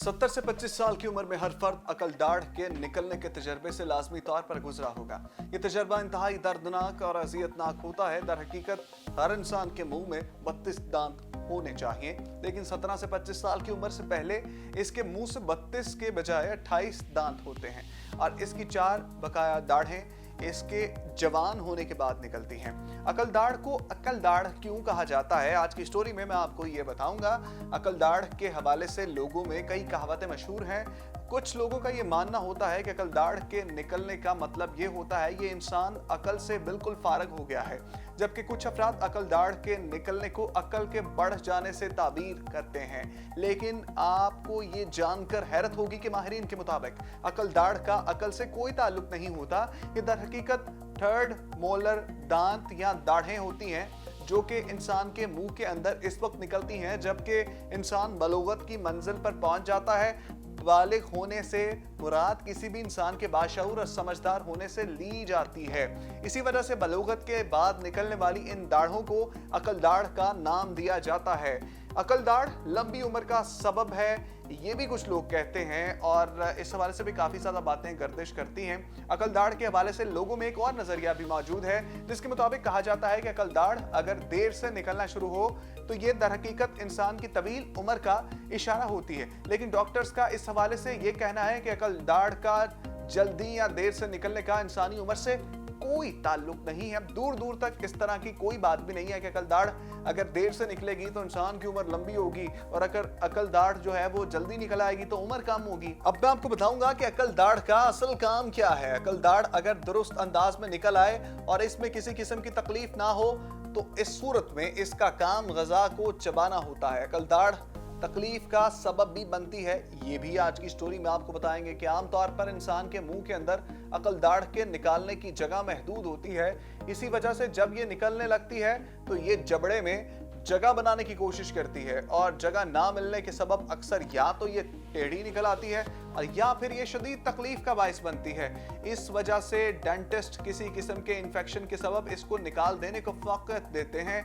70 से 25 साल की उम्र में हर फर्द अकल दाढ़ के निकलने के तजर्बे से लाजमी तौर पर गुजरा होगा। ये तजर्बा इंतहाई दर्दनाक और अजियतनाक होता है। दर हकीकत हर इंसान के मुंह में 32 दांत होने चाहिए, लेकिन 17 से 25 साल की उम्र से पहले इसके मुंह से 32 के बजाय 28 दांत होते हैं और इसकी 4 बकाया दाढ़ें इसके जवान होने के बाद निकलती हैं। अकल दाढ़ को अकल दाढ़ क्यों कहा जाता है, आज की स्टोरी में मैं आपको ये बताऊंगा। अकल दाढ़ के हवाले से लोगों में कई कहावतें मशहूर हैं। कुछ लोगों का ये मानना होता है कि अकल दाढ़ के निकलने का मतलब ये होता है ये इंसान अकल से बिल्कुल फारग हो गया है, जबकि कुछ अफराद अकल दाढ़ के निकलने को अकल के बढ़ जाने से ताबीर करते हैं। लेकिन आपको ये जानकर हैरत होगी कि माहिरीन के मुताबिक अकल दाढ़ का अकल से कोई ताल्लुक नहीं होता। ये दर हकीकत थर्ड मोलर दांत या दाढ़ें होती हैं जो कि इंसान के मुंह के अंदर इस वक्त निकलती हैं जबकि इंसान बलोगत की मंजिल पर पहुंच जाता है। बालिग होने से मुराद किसी भी इंसान के बाशऊर और समझदार होने से ली जाती है। इसी वजह से बलोगत के बाद निकलने वाली इन दाढ़ों को अकल दाढ़ का नाम दिया जाता है। अकल दाढ़ लंबी उम्र का सबब है, ये भी कुछ लोग कहते हैं और इस हवाले से भी काफी ज्यादा बातें गर्दिश करती हैं। अकल दाढ़ के हवाले से लोगों में एक और नजरिया भी मौजूद है जिसके मुताबिक कहा जाता है कि अकल दाढ़ अगर देर से निकलना शुरू हो तो ये दर हकीकत इंसान की तवील उम्र का इशारा होती है। लेकिन डॉक्टर्स का इस हवाले से ये कहना है कि अकल दाढ़ का जल्दी या देर से निकलने का इंसानी उम्र से कोई ताल्लुक नहीं है। दूर दूर तक इस तरह की कोई बात भी नहीं है कि अकल दाढ़ अगर देर से निकलेगी तो इंसान की उम्र लंबी होगी और अगर अकल दाढ़ जो है वो जल्दी निकल आएगी तो उम्र कम होगी। अब मैं आपको बताऊंगा कि अकल दाढ़ का असल काम क्या है। अकल दाढ़ अगर दुरुस्त अंदाज में निकल आए और इसमें किसी किस्म की तकलीफ ना हो तो इस सूरत में इसका काम ग़ज़ा को चबाना होता है। अकल दाढ़ तकलीफ का सबब भी बनती है, ये भी आज की स्टोरी में आपको बताएंगे कि आमतौर पर इंसान के मुंह के अंदर अकल दाढ़ के निकालने की जगह महदूद होती है। इसी वजह से जब ये निकलने लगती है तो ये जबड़े में जगह बनाने की कोशिश करती है और जगह ना मिलने के सबब अक्सर या तो ये टेढ़ी निकल आती है और या फिर ये शदीद तकलीफ का बाइस बनती है। इस वजह से डेंटिस्ट किसी किस्म के इन्फेक्शन के सबब इसको निकाल देने को फ़ौक़ियत देते हैं।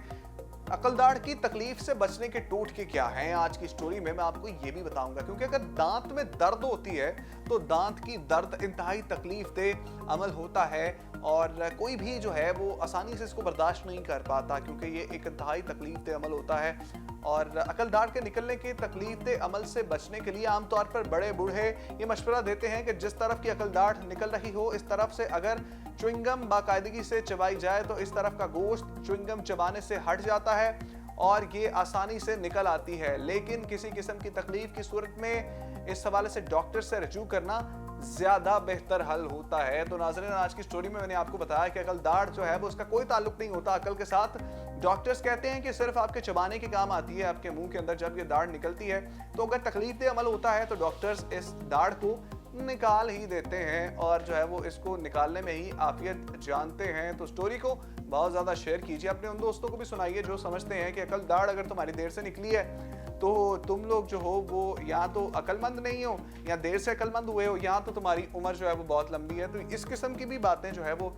अकल दाढ़ की तकलीफ से बचने के टोटके क्या हैं, आज की स्टोरी में मैं आपको ये भी बताऊंगा। क्योंकि अगर दांत में दर्द होती है तो दांत की दर्द इंतहाई तकलीफ दे अमल होता है और कोई भी जो है वो आसानी से इसको बर्दाश्त नहीं कर पाता क्योंकि ये एक इंतहाई तकलीफ दे अमल होता है। और अकल दाढ़ के निकलने के तकलीफ दे अमल से बचने के लिए आमतौर पर बड़े बूढ़े ये मशवरा देते हैं कि जिस तरफ की अकल दाढ़ निकल रही हो इस तरफ से अगर च्युइंगम बाकायदगी से चबाई जाए तो इस तरफ का गोश्त च्युइंगम चबाने से हट जाता है और ये आसानी से निकल आती है। लेकिन किसी किस्म की तकलीफ की सूरत में इस हवाले से डॉक्टर से रजू करना ज्यादा बेहतर हल होता है। तो नाज़रीन, आज की स्टोरी में मैंने आपको बताया कि अकल दाढ़ जो है वो उसका कोई ताल्लुक नहीं होता अकल के साथ। डॉक्टर्स कहते हैं कि सिर्फ आपके चबाने के काम आती है। आपके मुंह के अंदर जब ये दाढ़ निकलती है तो अगर तकलीफ दे अमल होता है तो डॉक्टर्स इस दाढ़ को निकाल ही देते हैं और जो है वो इसको निकालने में ही आफियत जानते हैं। तो स्टोरी को बहुत ज़्यादा शेयर कीजिए, अपने उन दोस्तों को भी सुनाइए जो समझते हैं कि अकल दाढ़ अगर तुम्हारी देर से निकली है तो तुम लोग जो हो वो या तो अक्लमंद नहीं हो या देर से अक्लमंद हुए हो या तो तुम्हारी उम्र जो है वो बहुत लंबी है। तो इस किस्म की भी बातें जो है वो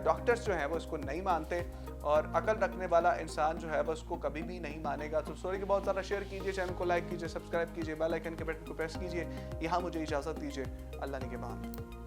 डॉक्टर्स जो हैं वो इसको नहीं मानते और अकल रखने वाला इंसान जो है वो उसको कभी भी नहीं मानेगा। तो स्टोरी को बहुत ज़्यादा शेयर कीजिए, चैनल को लाइक कीजिए, सब्सक्राइब कीजिए, बेल आइकन के बटन को प्रेस कीजिए। यहाँ मुझे इजाज़त दीजिए, अल्लाह निगहबान।